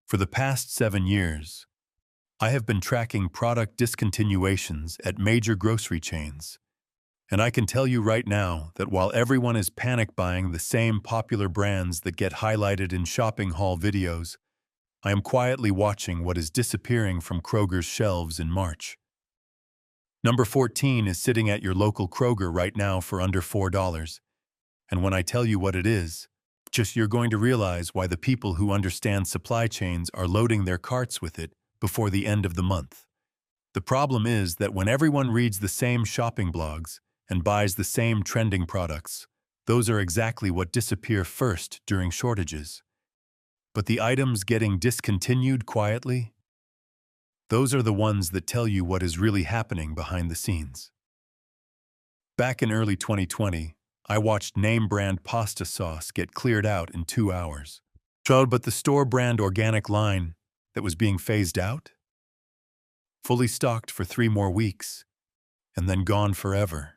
For the past 7 years, I have been tracking product discontinuations at major grocery chains, and I can tell you right now that while everyone is panic buying the same popular brands that get highlighted in shopping haul videos, I am quietly watching what is disappearing from Kroger's shelves in March. Number 14 is sitting at your local Kroger right now for under $4, and when I tell you what it is, you're going to realize why the people who understand supply chains are loading their carts with it before the end of the month. The problem is that when everyone reads the same shopping blogs and buys the same trending products, those are exactly what disappear first during shortages. But the items getting discontinued quietly, those are the ones that tell you what is really happening behind the scenes. Back in early 2020, I watched name-brand pasta sauce get cleared out in 2 hours. But the store-brand organic line that was being phased out? Fully stocked for 3 more weeks, and then gone forever.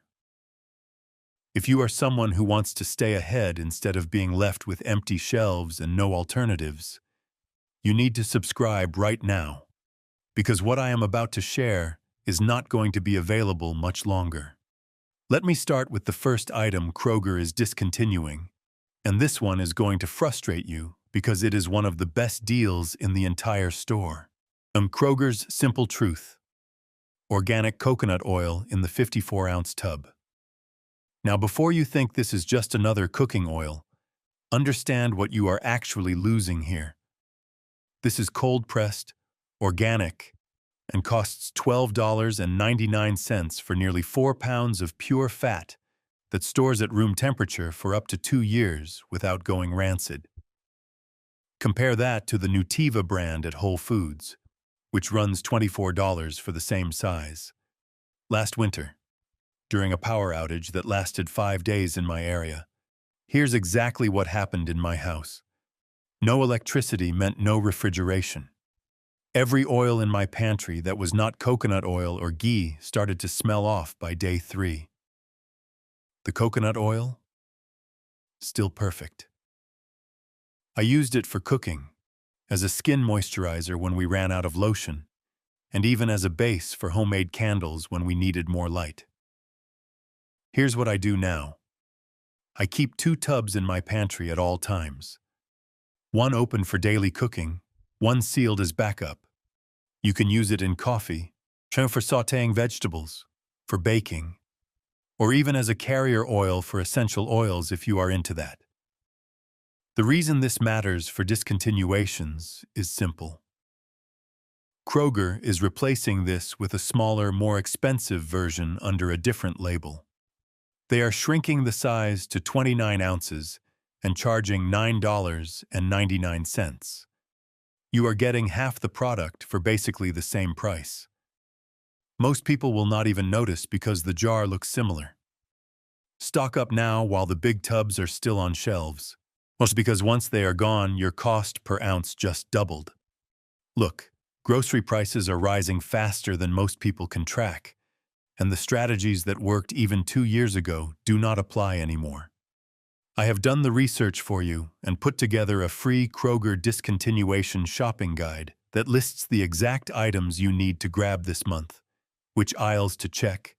If you are someone who wants to stay ahead instead of being left with empty shelves and no alternatives, you need to subscribe right now, because what I am about to share is not going to be available much longer. Let me start with the first item Kroger is discontinuing, and this one is going to frustrate you because it is one of the best deals in the entire store. Kroger's Simple Truth: organic coconut oil in the 54-ounce tub. Now, before you think this is just another cooking oil, understand what you are actually losing here. This is cold-pressed, organic, and costs $12.99 for nearly 4 pounds of pure fat that stores at room temperature for up to 2 years without going rancid. Compare that to the Nutiva brand at Whole Foods, which runs $24 for the same size. Last winter, during a power outage that lasted 5 days in my area, here's exactly what happened in my house. No electricity meant no refrigeration. Every oil in my pantry that was not coconut oil or ghee started to smell off by day 3. The coconut oil? Still perfect. I used it for cooking, as a skin moisturizer when we ran out of lotion, and even as a base for homemade candles when we needed more light. Here's what I do now. I keep 2 tubs in my pantry at all times. One open for daily cooking, one sealed as backup. You can use it in coffee, for sautéing vegetables, for baking, or even as a carrier oil for essential oils if you are into that. The reason this matters for discontinuations is simple. Kroger is replacing this with a smaller, more expensive version under a different label. They are shrinking the size to 29 ounces and charging $9.99. You are getting half the product for basically the same price. Most people will not even notice because the jar looks similar. Stock up now while the big tubs are still on shelves. Mostly because once they are gone, your cost per ounce just doubled. Look, grocery prices are rising faster than most people can track, and the strategies that worked even 2 years ago do not apply anymore. I have done the research for you and put together a free Kroger discontinuation shopping guide that lists the exact items you need to grab this month, which aisles to check,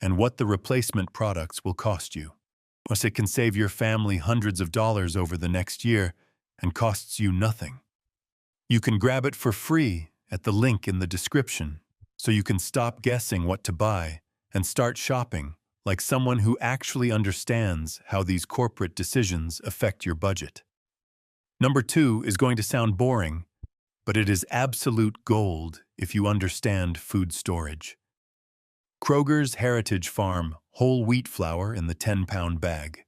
and what the replacement products will cost you. Plus, it can save your family hundreds of dollars over the next year and costs you nothing. You can grab it for free at the link in the description, so you can stop guessing what to buy and start shopping like someone who actually understands how these corporate decisions affect your budget. Number 2 is going to sound boring, but it is absolute gold if you understand food storage. Kroger's Heritage Farm whole wheat flour in the 10-pound bag.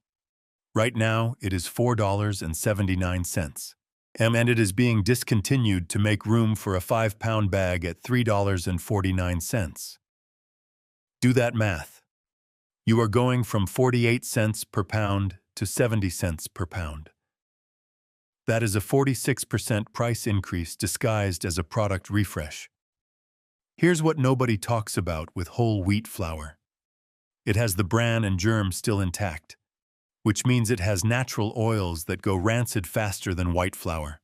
Right now, it is $4.79, and it is being discontinued to make room for a 5-pound bag at $3.49. Do that math. You are going from 48 cents per pound to 70 cents per pound. That is a 46% price increase disguised as a product refresh. Here's what nobody talks about with whole wheat flour. It has the bran and germ still intact, which means it has natural oils that go rancid faster than white flour.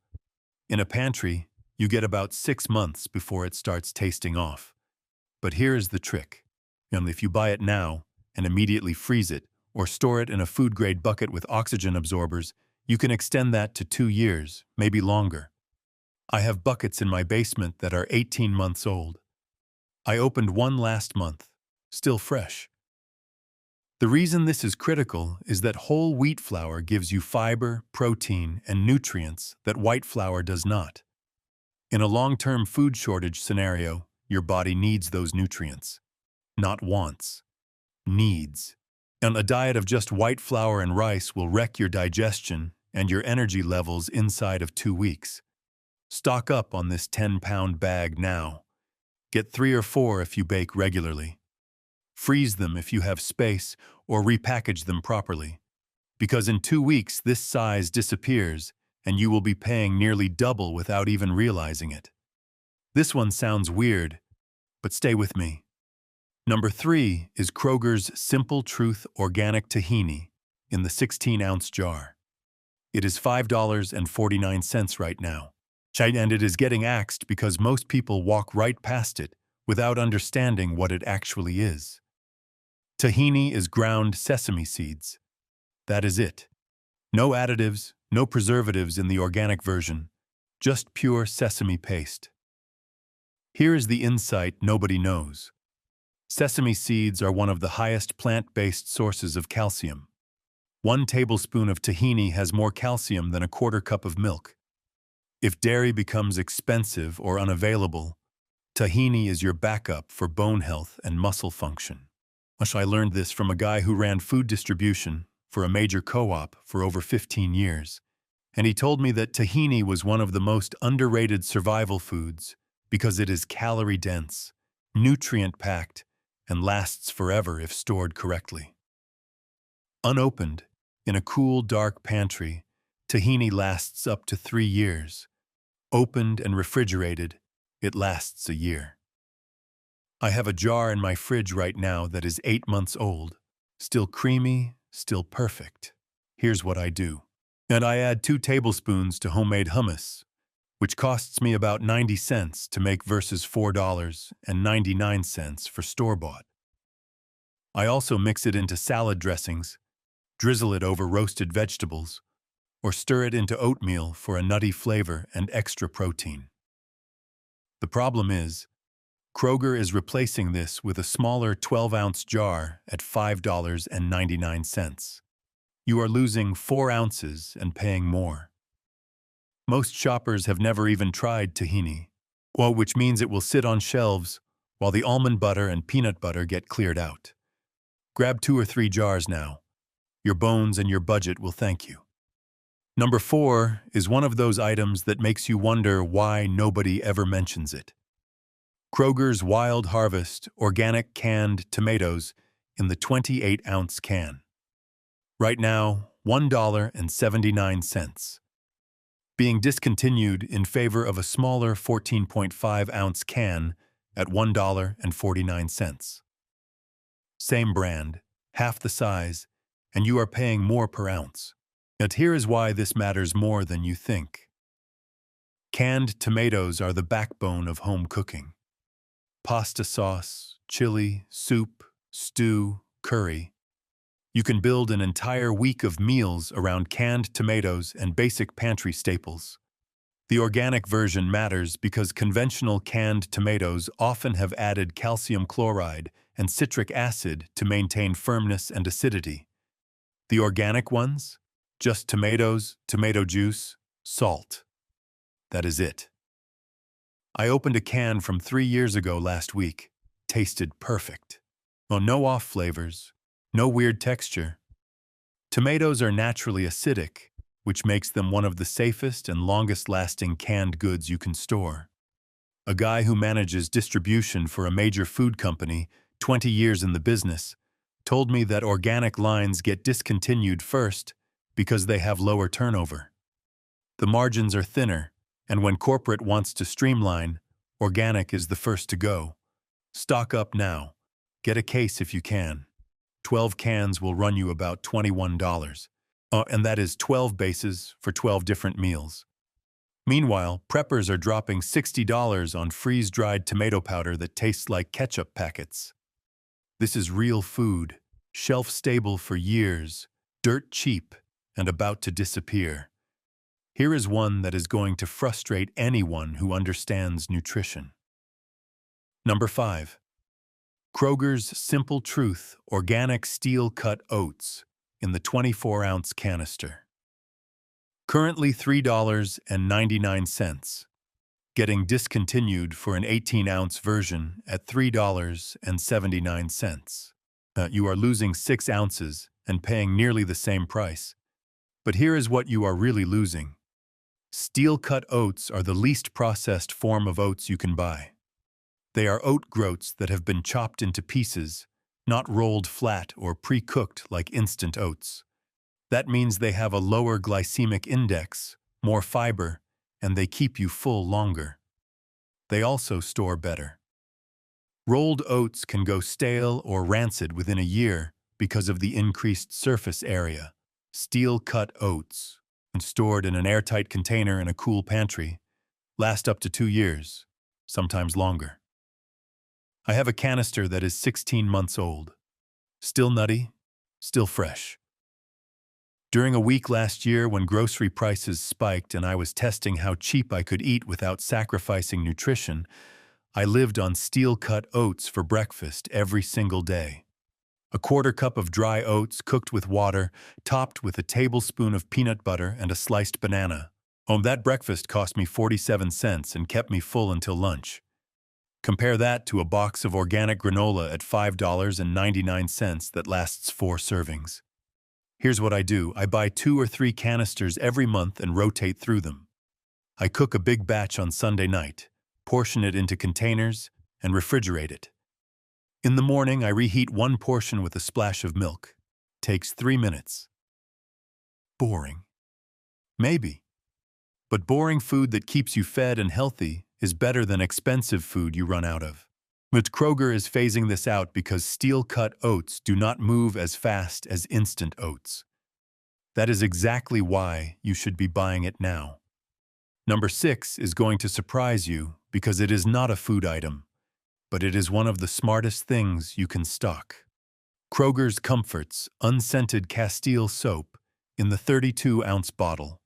In a pantry, You get about 6 months before it starts tasting off. But here is the trick. If you buy it now and immediately freeze it or store it in a food-grade bucket with oxygen absorbers, you can extend that to 2 years, maybe longer. I have buckets in my basement that are 18 months old. I opened one last month, still fresh. The reason this is critical is that whole wheat flour gives you fiber, protein, and nutrients that white flour does not. In a long-term food shortage scenario, your body needs those nutrients. Not wants. Needs. And a diet of just white flour and rice will wreck your digestion and your energy levels inside of 2 weeks. Stock up on this 10-pound bag now. Get 3 or 4 if you bake regularly. Freeze them if you have space, or repackage them properly. Because in 2 weeks, this size disappears, and you will be paying nearly double without even realizing it. This one sounds weird, but stay with me. Number 3 is Kroger's Simple Truth Organic Tahini in the 16-ounce jar. It is $5.49 right now. And it is getting axed because most people walk right past it without understanding what it actually is. Tahini is ground sesame seeds. That is it. No additives, no preservatives in the organic version, just pure sesame paste. Here is the insight nobody knows. Sesame seeds are one of the highest plant-based sources of calcium. 1 tablespoon of tahini has more calcium than a quarter cup of milk. If dairy becomes expensive or unavailable, tahini is your backup for bone health and muscle function. I learned this from a guy who ran food distribution for a major co-op for over 15 years, and he told me that tahini was one of the most underrated survival foods because it is calorie-dense, nutrient-packed, and lasts forever if stored correctly. Unopened, in a cool, dark pantry, tahini lasts up to 3 years. Opened and refrigerated, it lasts a year. I have a jar in my fridge right now that is 8 months old, still creamy, still perfect. Here's what I do. And I add 2 tablespoons to homemade hummus, which costs me about 90 cents to make versus $4.99 for store-bought. I also mix it into salad dressings, drizzle it over roasted vegetables, or stir it into oatmeal for a nutty flavor and extra protein. The problem is, Kroger is replacing this with a smaller 12-ounce jar at $5.99. You are losing 4 ounces and paying more. Most shoppers have never even tried tahini, which means it will sit on shelves while the almond butter and peanut butter get cleared out. Grab 2 or 3 jars now. Your bones and your budget will thank you. Number 4 is one of those items that makes you wonder why nobody ever mentions it. Kroger's Wild Harvest organic canned tomatoes in the 28-ounce can. Right now, $1.79. Being discontinued in favor of a smaller 14.5-ounce can at $1.49. Same brand, half the size, and you are paying more per ounce. Yet here is why this matters more than you think. Canned tomatoes are the backbone of home cooking. Pasta sauce, chili, soup, stew, curry. You can build an entire week of meals around canned tomatoes and basic pantry staples. The organic version matters because conventional canned tomatoes often have added calcium chloride and citric acid to maintain firmness and acidity. The organic ones? Just tomatoes, tomato juice, salt. That is it. I opened a can from 3 years ago last week. Tasted perfect. No off flavors, no weird texture. Tomatoes are naturally acidic, which makes them one of the safest and longest-lasting canned goods you can store. A guy who manages distribution for a major food company, 20 years in the business, told me that organic lines get discontinued first because they have lower turnover. The margins are thinner, and when corporate wants to streamline, organic is the first to go. Stock up now. Get a case if you can. 12 cans will run you about $21. And that is 12 bases for 12 different meals. Meanwhile, preppers are dropping $60 on freeze-dried tomato powder that tastes like ketchup packets. This is real food, shelf-stable for years, dirt cheap, and about to disappear. Here is one that is going to frustrate anyone who understands nutrition. Number 5. Kroger's Simple Truth Organic Steel-Cut Oats in the 24-ounce canister. Currently $3.99, getting discontinued for an 18-ounce version at $3.79. You are losing 6 ounces and paying nearly the same price. But here is what you are really losing. Steel-cut oats are the least processed form of oats you can buy. They are oat groats that have been chopped into pieces, not rolled flat or pre-cooked like instant oats. That means they have a lower glycemic index, more fiber, and they keep you full longer. They also store better. Rolled oats can go stale or rancid within a year because of the increased surface area. Steel-cut oats, and stored in an airtight container in a cool pantry, last up to 2 years, sometimes longer. I have a canister that is 16 months old. Still nutty, still fresh. During a week last year when grocery prices spiked and I was testing how cheap I could eat without sacrificing nutrition, I lived on steel-cut oats for breakfast every single day. A quarter cup of dry oats cooked with water, topped with a tablespoon of peanut butter and a sliced banana. That breakfast cost me 47 cents and kept me full until lunch. Compare that to a box of organic granola at $5.99 that lasts 4 servings. Here's what I do. I buy 2 or 3 canisters every month and rotate through them. I cook a big batch on Sunday night, portion it into containers, and refrigerate it. In the morning, I reheat 1 portion with a splash of milk. Takes 3 minutes. Boring. Maybe. But boring food that keeps you fed and healthy is better than expensive food you run out of. But Kroger is phasing this out because steel-cut oats do not move as fast as instant oats. That is exactly why you should be buying it now. Number 6 is going to surprise you because it is not a food item, but it is one of the smartest things you can stock. Kroger's Comforts Unscented Castile soap in the 32-ounce bottle.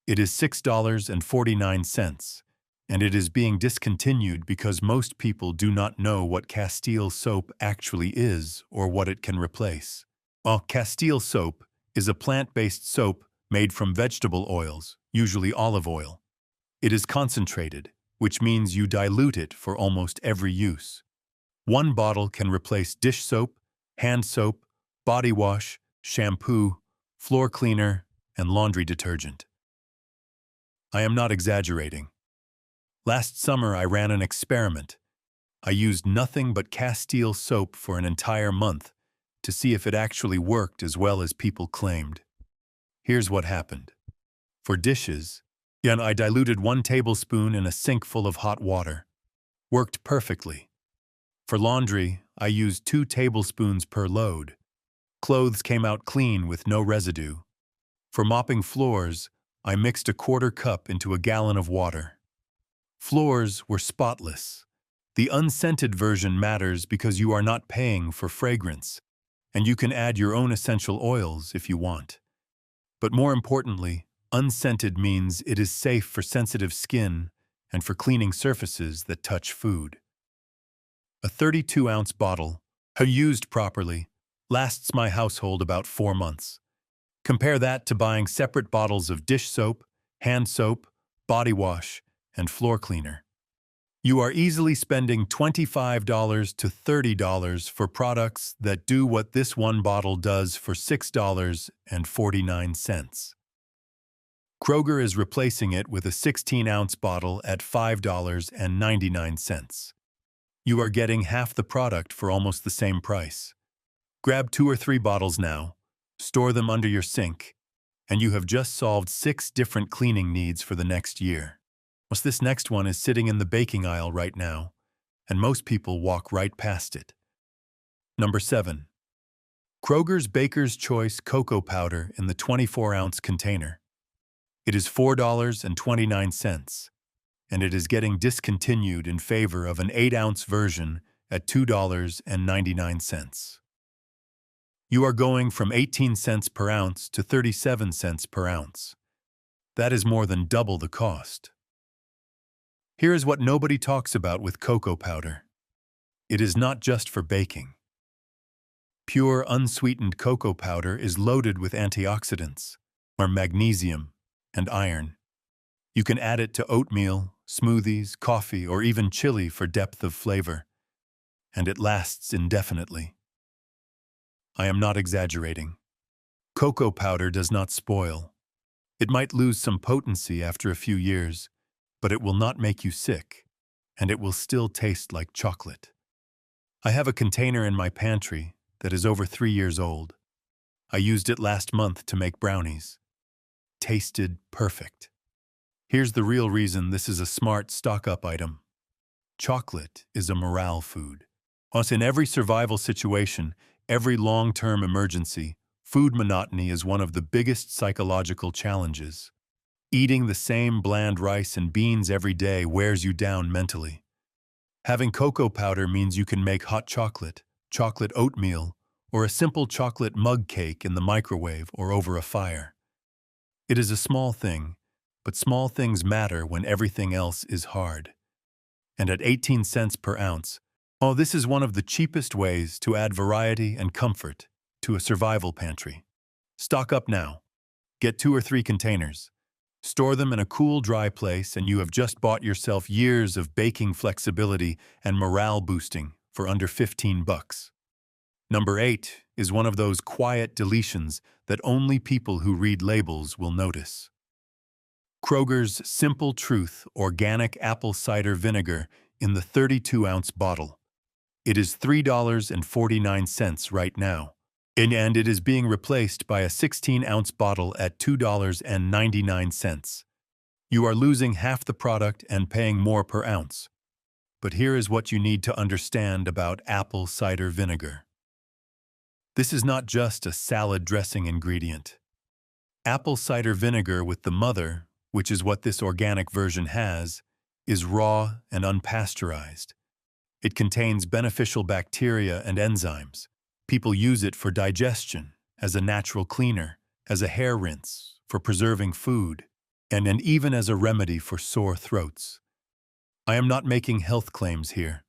It is $6.49, and it is being discontinued because most people do not know what Castile soap actually is or what it can replace. While Castile soap is a plant-based soap made from vegetable oils, usually olive oil. It is concentrated, which means you dilute it for almost every use. 1 bottle can replace dish soap, hand soap, body wash, shampoo, floor cleaner, and laundry detergent. I am not exaggerating. Last summer, I ran an experiment. I used nothing but Castile soap for an entire month to see if it actually worked as well as people claimed. Here's what happened. For dishes, I diluted 1 tablespoon in a sink full of hot water. Worked perfectly. For laundry, I used 2 tablespoons per load. Clothes came out clean with no residue. For mopping floors, I mixed a quarter cup into a gallon of water. Floors were spotless. The unscented version matters because you are not paying for fragrance, and you can add your own essential oils if you want. But more importantly, unscented means it is safe for sensitive skin and for cleaning surfaces that touch food. A 32-ounce bottle, used properly, lasts my household about 4 months. Compare that to buying separate bottles of dish soap, hand soap, body wash, and floor cleaner. You are easily spending $25 to $30 for products that do what this 1 bottle does for $6.49. Kroger is replacing it with a 16-ounce bottle at $5.99. You are getting half the product for almost the same price. Grab 2 or 3 bottles now, store them under your sink, and you have just solved 6 different cleaning needs for the next year. This next one is sitting in the baking aisle right now, and most people walk right past it. Number 7. Kroger's Baker's Choice Cocoa Powder in the 24-ounce container. It is $4.29, and it is getting discontinued in favor of an 8-ounce version at $2.99. You are going from 18 cents per ounce to 37 cents per ounce. That is more than double the cost. Here is what nobody talks about with cocoa powder. It is not just for baking. Pure, unsweetened cocoa powder is loaded with antioxidants, or magnesium, and iron. You can add it to oatmeal, smoothies, coffee, or even chili for depth of flavor, and it lasts indefinitely. I am not exaggerating. Cocoa powder does not spoil. It might lose some potency after a few years, but it will not make you sick, and it will still taste like chocolate. I have a container in my pantry that is over 3 years old. I used it last month to make brownies. Tasted perfect. Here's the real reason this is a smart stock-up item. Chocolate is a morale food. Thus, in every survival situation, every long-term emergency, food monotony is one of the biggest psychological challenges. Eating the same bland rice and beans every day wears you down mentally. Having cocoa powder means you can make hot chocolate oatmeal, or a simple chocolate mug cake in the microwave or over a fire. It is a small thing, but small things matter when everything else is hard. And at 18 cents per ounce, this is one of the cheapest ways to add variety and comfort to a survival pantry. Stock up now. Get 2 or 3 containers. Store them in a cool, dry place, and you have just bought yourself years of baking flexibility and morale boosting for under $15. Number 8 is one of those quiet deletions that only people who read labels will notice. Kroger's Simple Truth Organic Apple Cider Vinegar in the 32-ounce bottle. It is $3.49 right now, and it is being replaced by a 16-ounce bottle at $2.99. You are losing half the product and paying more per ounce. But here is what you need to understand about apple cider vinegar. This is not just a salad dressing ingredient. Apple cider vinegar with the mother, which is what this organic version has, is raw and unpasteurized. It contains beneficial bacteria and enzymes. People use it for digestion, as a natural cleaner, as a hair rinse, for preserving food, and even as a remedy for sore throats. I am not making health claims here.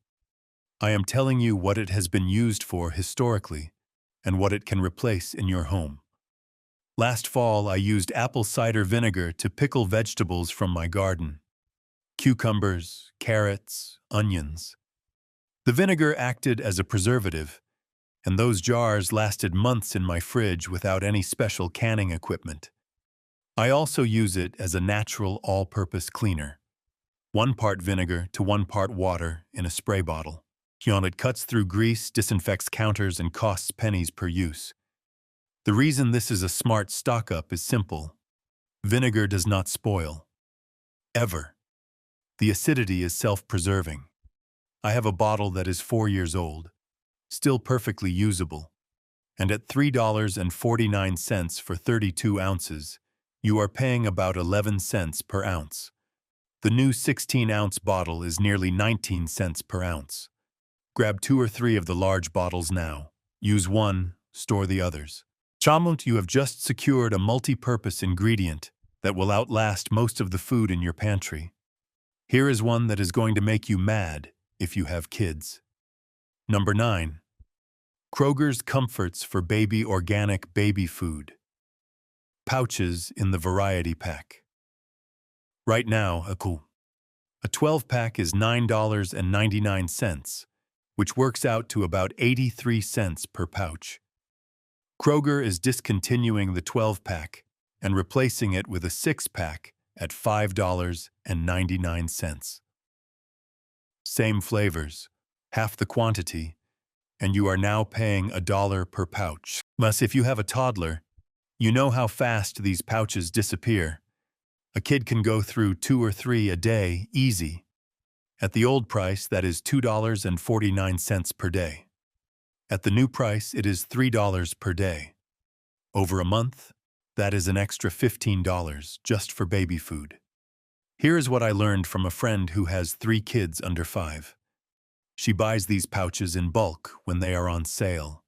I am telling you what it has been used for historically and what it can replace in your home. Last fall, I used apple cider vinegar to pickle vegetables from my garden. Cucumbers, carrots, onions. The vinegar acted as a preservative, and those jars lasted months in my fridge without any special canning equipment. I also use it as a natural all-purpose cleaner. 1 part vinegar to 1 part water in a spray bottle. It cuts through grease, disinfects counters, and costs pennies per use. The reason this is a smart stock-up is simple. Vinegar does not spoil. Ever. The acidity is self-preserving. I have a bottle that is 4 years old, still perfectly usable, and at $3.49 for 32 ounces, you are paying about 11 cents per ounce. The new 16-ounce bottle is nearly 19 cents per ounce. Grab 2 or 3 of the large bottles now. Use one, store the others. Chamont, you have just secured a multi-purpose ingredient that will outlast most of the food in your pantry. Here is one that is going to make you mad if you have kids. Number 9. Kroger's Comforts for Baby Organic Baby Food. Pouches in the variety pack. Right now, a 12-pack is $9.99, which works out to about 83 cents per pouch. Kroger is discontinuing the 12-pack and replacing it with a 6-pack at $5.99. Same flavors, half the quantity, and you are now paying $1 per pouch. Plus, if you have a toddler, you know how fast these pouches disappear. A kid can go through 2 or 3 a day, easy. At the old price, that is $2.49 per day. At the new price, it is $3 per day. Over a month, That is an extra $15 just for baby food. Here is what I learned from a friend who has 3 kids under 5. She buys these pouches in bulk when they are on sale,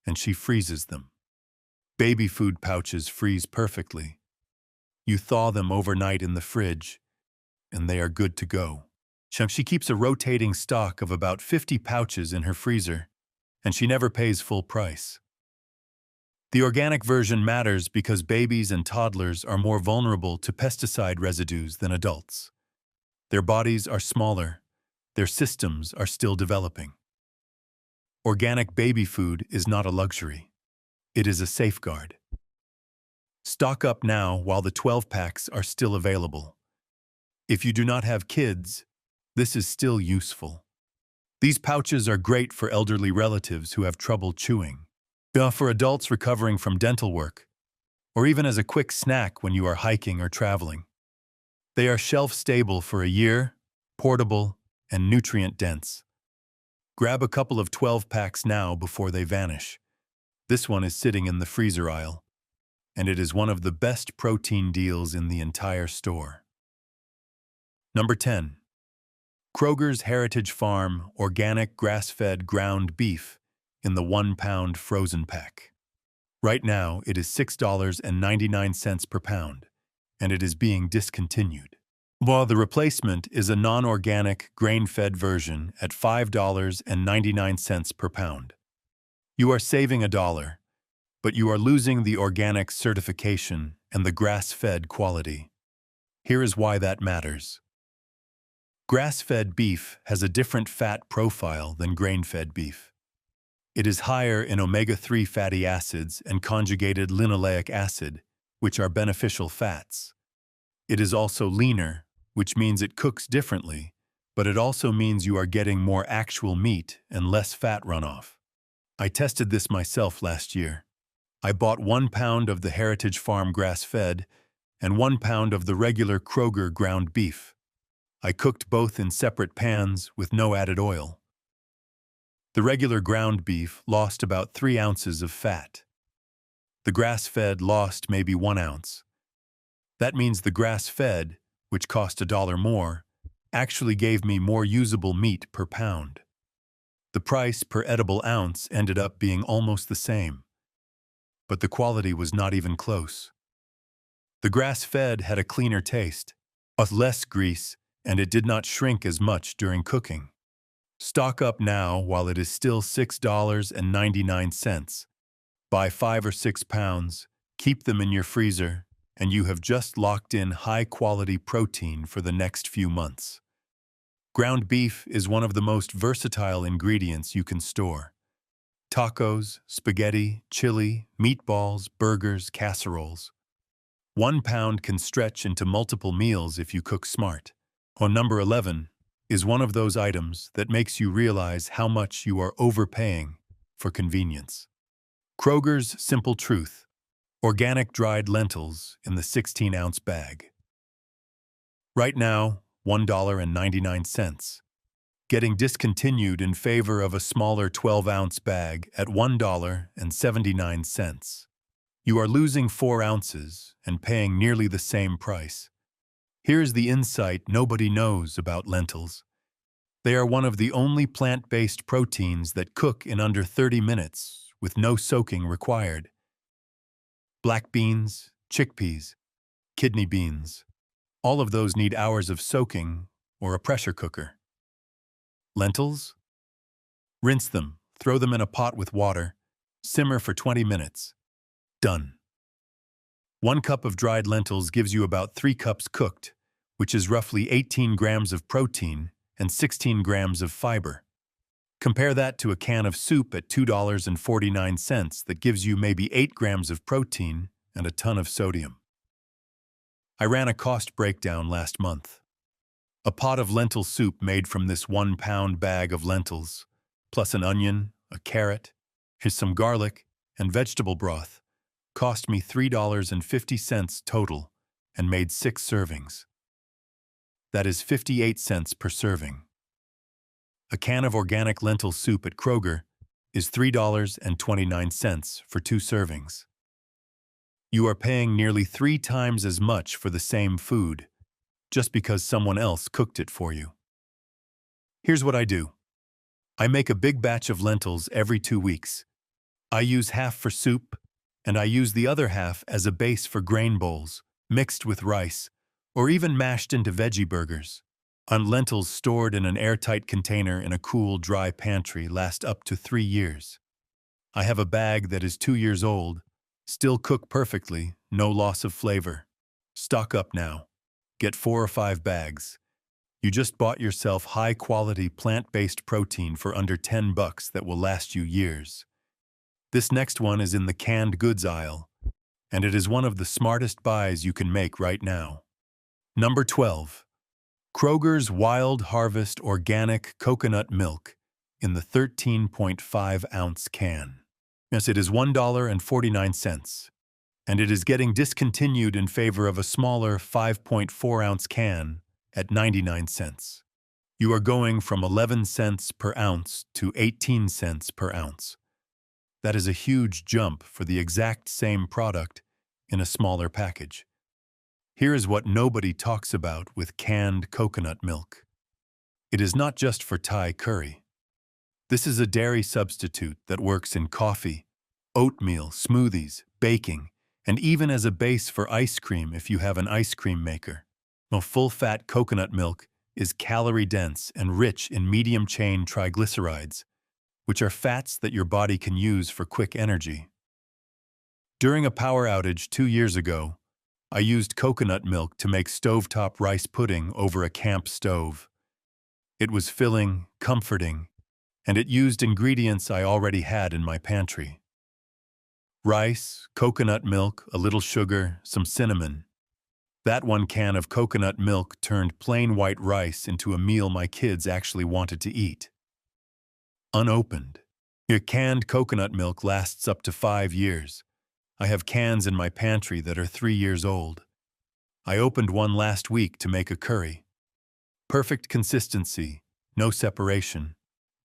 and she freezes them. Baby food pouches freeze perfectly. You thaw them overnight in the fridge, and they are good to go. She keeps a rotating stock of about 50 pouches in her freezer, and she never pays full price. The organic version matters because babies and toddlers are more vulnerable to pesticide residues than adults. Their bodies are smaller. Their systems are still developing. Organic baby food is not a luxury. It is a safeguard. Stock up now while the 12-packs are still available. If you do not have kids, this is still useful. These pouches are great for elderly relatives who have trouble chewing, for adults recovering from dental work, or even as a quick snack when you are hiking or traveling. They are shelf-stable for a year, portable, and nutrient-dense. Grab a couple of 12-packs now before they vanish. This one is sitting in the freezer aisle, and it is one of the best protein deals in the entire store. Number 10. Kroger's Heritage Farm Organic Grass-Fed Ground Beef in the 1-pound frozen pack. Right now, it is $6.99 per pound, and it is being discontinued. While the replacement is a non-organic, grain-fed version at $5.99 per pound. You are saving $1, but you are losing the organic certification and the grass-fed quality. Here is why that matters. Grass-fed beef has a different fat profile than grain-fed beef. It is higher in omega-3 fatty acids and conjugated linoleic acid, which are beneficial fats. It is also leaner, which means it cooks differently, but it also means you are getting more actual meat and less fat runoff. I tested this myself last year. I bought 1 pound of the Heritage Farm grass-fed and 1 pound of the regular Kroger ground beef. I cooked both in separate pans with no added oil. The regular ground beef lost about 3 ounces of fat. The grass-fed lost maybe 1 ounce. That means the grass-fed, which cost $1 more, actually gave me more usable meat per pound. The price per edible ounce ended up being almost the same, but the quality was not even close. The grass-fed had a cleaner taste, with less grease, and it did not shrink as much during cooking. Stock up now while it is still $6.99. Buy 5 or 6 pounds, keep them in your freezer, and you have just locked in high-quality protein for the next few months. Ground beef is one of the most versatile ingredients you can store. Tacos, spaghetti, chili, meatballs, burgers, casseroles. 1 pound can stretch into multiple meals if you cook smart. On number 11 is one of those items that makes you realize how much you are overpaying for convenience. Kroger's Simple Truth. Organic dried lentils in the 16-ounce bag. Right now, $1.99. Getting discontinued in favor of a smaller 12-ounce bag at $1.79. You are losing 4 ounces and paying nearly the same price. Here's the insight nobody knows about lentils. They are one of the only plant-based proteins that cook in under 30 minutes with no soaking required. Black beans, chickpeas, kidney beans, all of those need hours of soaking or a pressure cooker. Lentils? Rinse them, throw them in a pot with water, simmer for 20 minutes. Done. 1 cup of dried lentils gives you about 3 cups cooked, which is roughly 18 grams of protein and 16 grams of fiber. Compare that to a can of soup at $2.49 that gives you maybe 8 grams of protein and a ton of sodium. I ran a cost breakdown last month. A pot of lentil soup made from this 1-pound bag of lentils, plus an onion, a carrot, here's some garlic, and vegetable broth, cost me $3.50 total and made 6 servings. That is 58 cents per serving. A can of organic lentil soup at Kroger is $3.29 for 2 servings. You are paying nearly 3 times as much for the same food, just because someone else cooked it for you. Here's what I do. I make a big batch of lentils every 2 weeks. I use half for soup, and I use the other half as a base for grain bowls, mixed with rice, or even mashed into veggie burgers. Lentils stored in an airtight container in a cool, dry pantry last up to 3 years. I have a bag that is 2 years old, still cook perfectly, no loss of flavor. Stock up now. Get 4 or 5 bags. You just bought yourself high-quality plant-based protein for under $10 that will last you years. This next one is in the canned goods aisle, and it is one of the smartest buys you can make right now. Number 12. Kroger's Wild Harvest Organic Coconut Milk in the 13.5-ounce can. Yes, it is $1.49, and it is getting discontinued in favor of a smaller 5.4-ounce can at 99 cents. You are going from 11 cents per ounce to 18 cents per ounce. That is a huge jump for the exact same product in a smaller package. Here is what nobody talks about with canned coconut milk. It is not just for Thai curry. This is a dairy substitute that works in coffee, oatmeal, smoothies, baking, and even as a base for ice cream if you have an ice cream maker. Full-fat coconut milk is calorie-dense and rich in medium-chain triglycerides, which are fats that your body can use for quick energy. During a power outage 2 years ago, I used coconut milk to make stovetop rice pudding over a camp stove. It was filling, comforting, and it used ingredients I already had in my pantry. Rice, coconut milk, a little sugar, some cinnamon. That 1 can of coconut milk turned plain white rice into a meal my kids actually wanted to eat. Unopened. Your canned coconut milk lasts up to 5 years. I have cans in my pantry that are 3 years old. I opened one last week to make a curry. Perfect consistency, no separation,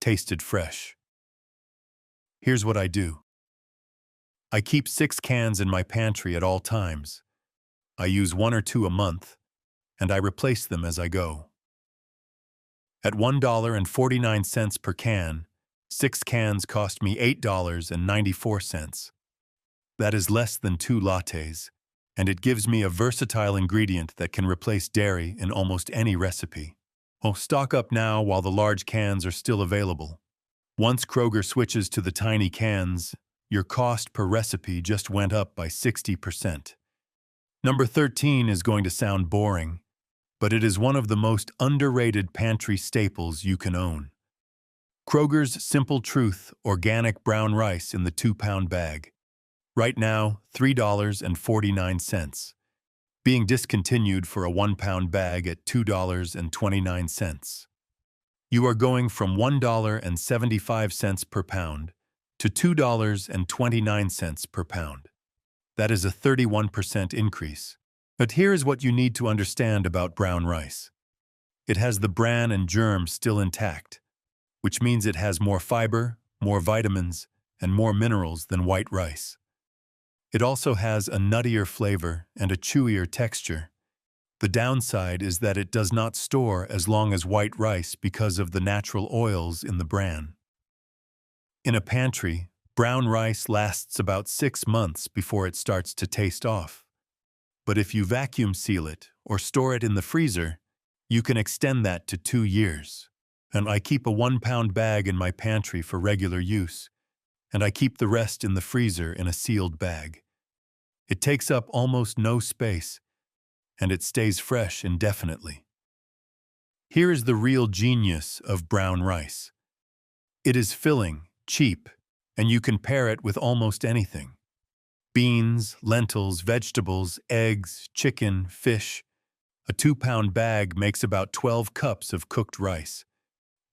tasted fresh. Here's what I do. I keep 6 cans in my pantry at all times. I use 1 or 2 a month, and I replace them as I go. At $1.49 per can, 6 cans cost me $8.94. That is less than 2 lattes, and it gives me a versatile ingredient that can replace dairy in almost any recipe. Stock up now while the large cans are still available. Once Kroger switches to the tiny cans, your cost per recipe just went up by 60%. Number 13 is going to sound boring, but it is one of the most underrated pantry staples you can own. Kroger's Simple Truth organic brown rice in the 2-pound bag. Right now, $3.49. Being discontinued for a 1-pound bag at $2.29. You are going from $1.75 per pound to $2.29 per pound. That is a 31% increase. But here is what you need to understand about brown rice. It has the bran and germ still intact, which means it has more fiber, more vitamins, and more minerals than white rice. It also has a nuttier flavor and a chewier texture. The downside is that it does not store as long as white rice because of the natural oils in the bran. In a pantry, brown rice lasts about 6 months before it starts to taste off. But if you vacuum seal it or store it in the freezer, you can extend that to 2 years. And I keep a 1-pound bag in my pantry for regular use, and I keep the rest in the freezer in a sealed bag. It takes up almost no space, and it stays fresh indefinitely. Here is the real genius of brown rice. It is filling, cheap, and you can pair it with almost anything. Beans, lentils, vegetables, eggs, chicken, fish. A 2-pound bag makes about 12 cups of cooked rice.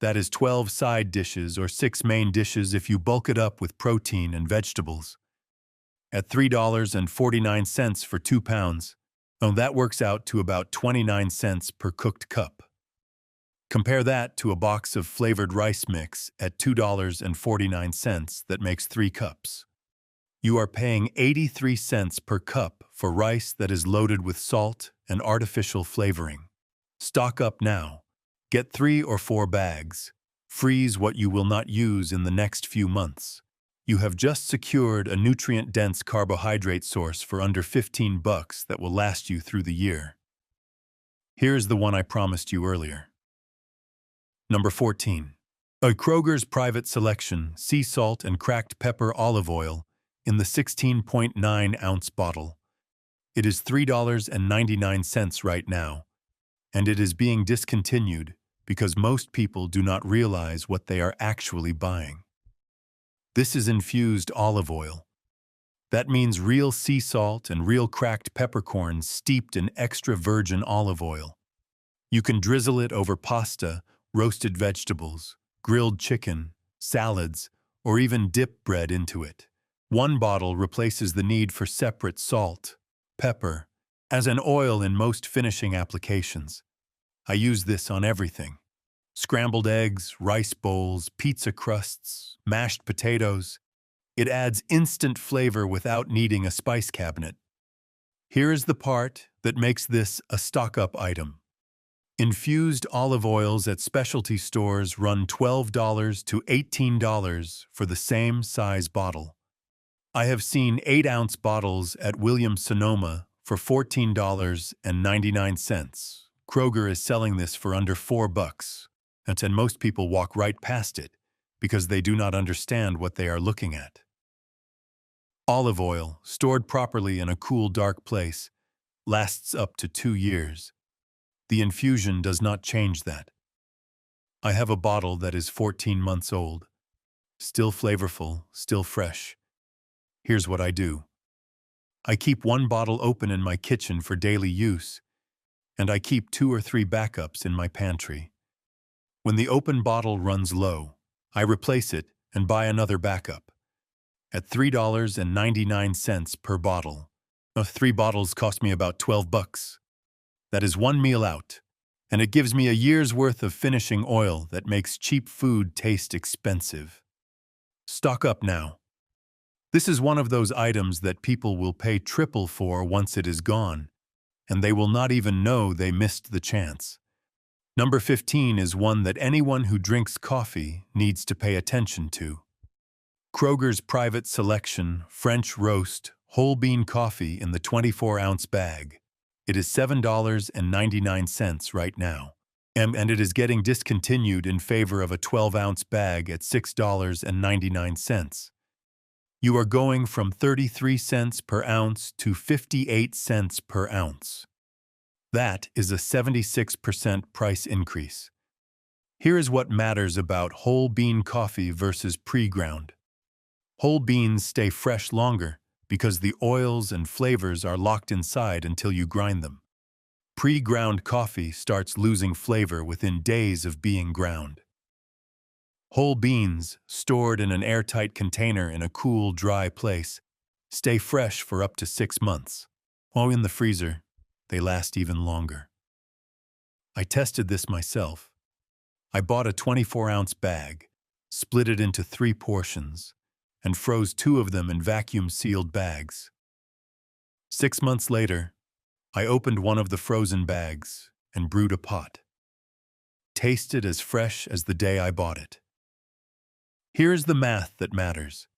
That is 12 side dishes or 6 main dishes if you bulk it up with protein and vegetables. At $3.49 for 2 pounds, that works out to about 29 cents per cooked cup. Compare that to a box of flavored rice mix at $2.49 that makes 3 cups. You are paying 83 cents per cup for rice that is loaded with salt and artificial flavoring. Stock up now. Get 3 or 4 bags. Freeze what you will not use in the next few months. You have just secured a nutrient-dense carbohydrate source for under $15 that will last you through the year. Here's the one I promised you earlier. Number 14. A Kroger's Private Selection Sea Salt and Cracked Pepper Olive Oil in the 16.9-ounce bottle. It is $3.99 right now, and it is being discontinued because most people do not realize what they are actually buying. This is infused olive oil. That means real sea salt and real cracked peppercorns steeped in extra virgin olive oil. You can drizzle it over pasta, roasted vegetables, grilled chicken, salads, or even dip bread into it. One bottle replaces the need for separate salt, pepper, as an oil in most finishing applications. I use this on everything. Scrambled eggs, rice bowls, pizza crusts, mashed potatoes. It adds instant flavor without needing a spice cabinet. Here is the part that makes this a stock-up item. Infused olive oils at specialty stores run $12 to $18 for the same size bottle. I have seen 8-ounce bottles at Williams-Sonoma for $14.99. Kroger is selling this for under $4, and most people walk right past it because they do not understand what they are looking at. Olive oil, stored properly in a cool, dark place, lasts up to 2 years. The infusion does not change that. I have a bottle that is 14 months old. Still flavorful, still fresh. Here's what I do. I keep one bottle open in my kitchen for daily use, and I keep 2 or 3 backups in my pantry. When the open bottle runs low, I replace it and buy another backup. At $3.99 per bottle. 3 bottles cost me about $12. That is 1 meal out, and it gives me a year's worth of finishing oil that makes cheap food taste expensive. Stock up now. This is one of those items that people will pay triple for once it is gone, and they will not even know they missed the chance. Number 15 is one that anyone who drinks coffee needs to pay attention to. Kroger's Private Selection French Roast Whole Bean Coffee in the 24-ounce bag. It is $7.99 right now, and it is getting discontinued in favor of a 12-ounce bag at $6.99. You are going from 33 cents per ounce to 58 cents per ounce. That is a 76% price increase. Here is what matters about whole bean coffee versus pre-ground. Whole beans stay fresh longer because the oils and flavors are locked inside until you grind them. Pre-ground coffee starts losing flavor within days of being ground. Whole beans, stored in an airtight container in a cool, dry place, stay fresh for up to 6 months. While in the freezer, they last even longer. I tested this myself. I bought a 24-ounce bag, split it into 3 portions, and froze 2 of them in vacuum-sealed bags. 6 months later, I opened one of the frozen bags and brewed a pot. Tasted as fresh as the day I bought it. Here's the math that matters.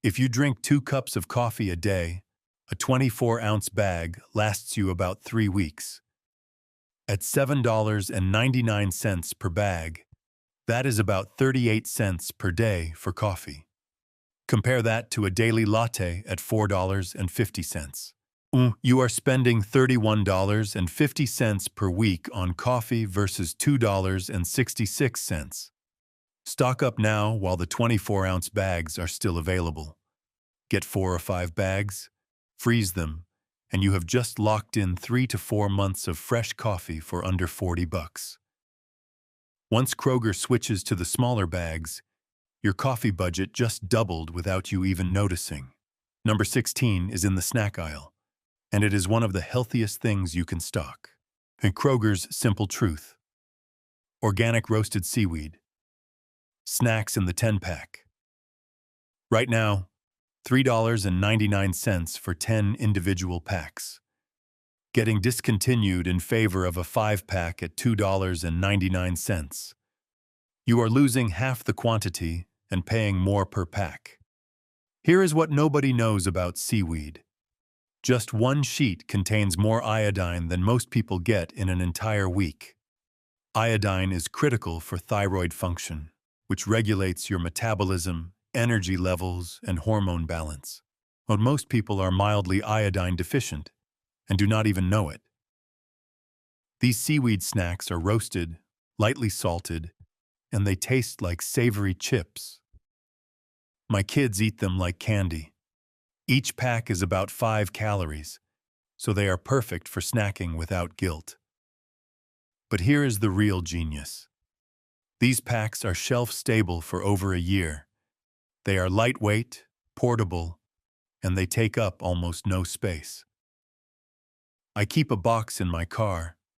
If you drink 2 cups of coffee a day, a 24-ounce bag lasts you about 3 weeks. At $7.99 per bag, that is about 38 cents per day for coffee. Compare that to a daily latte at $4.50. You are spending $31.50 per week on coffee versus $2.66. Stock up now while the 24-ounce bags are still available. Get 4 or 5 bags, freeze them, and you have just locked in 3 to 4 months of fresh coffee for under $40. Once Kroger switches to the smaller bags, your coffee budget just doubled without you even noticing. Number 16 is in the snack aisle, and it is one of the healthiest things you can stock. Kroger's Simple Truth. Organic roasted seaweed. Snacks in the 10-pack. Right now, $3.99 for 10 individual packs, getting discontinued in favor of a 5-pack at $2.99. You are losing half the quantity and paying more per pack. Here is what nobody knows about seaweed. Just one sheet contains more iodine than most people get in an entire week. Iodine is critical for thyroid function, which regulates your metabolism, energy levels, and hormone balance. But most people are mildly iodine deficient and do not even know it. These seaweed snacks are roasted, lightly salted, and they taste like savory chips. My kids eat them like candy. Each pack is about 5 calories, so they are perfect for snacking without guilt. But here is the real genius. These packs are shelf-stable for over a year. They are lightweight, portable, and they take up almost no space. I keep a box in my car,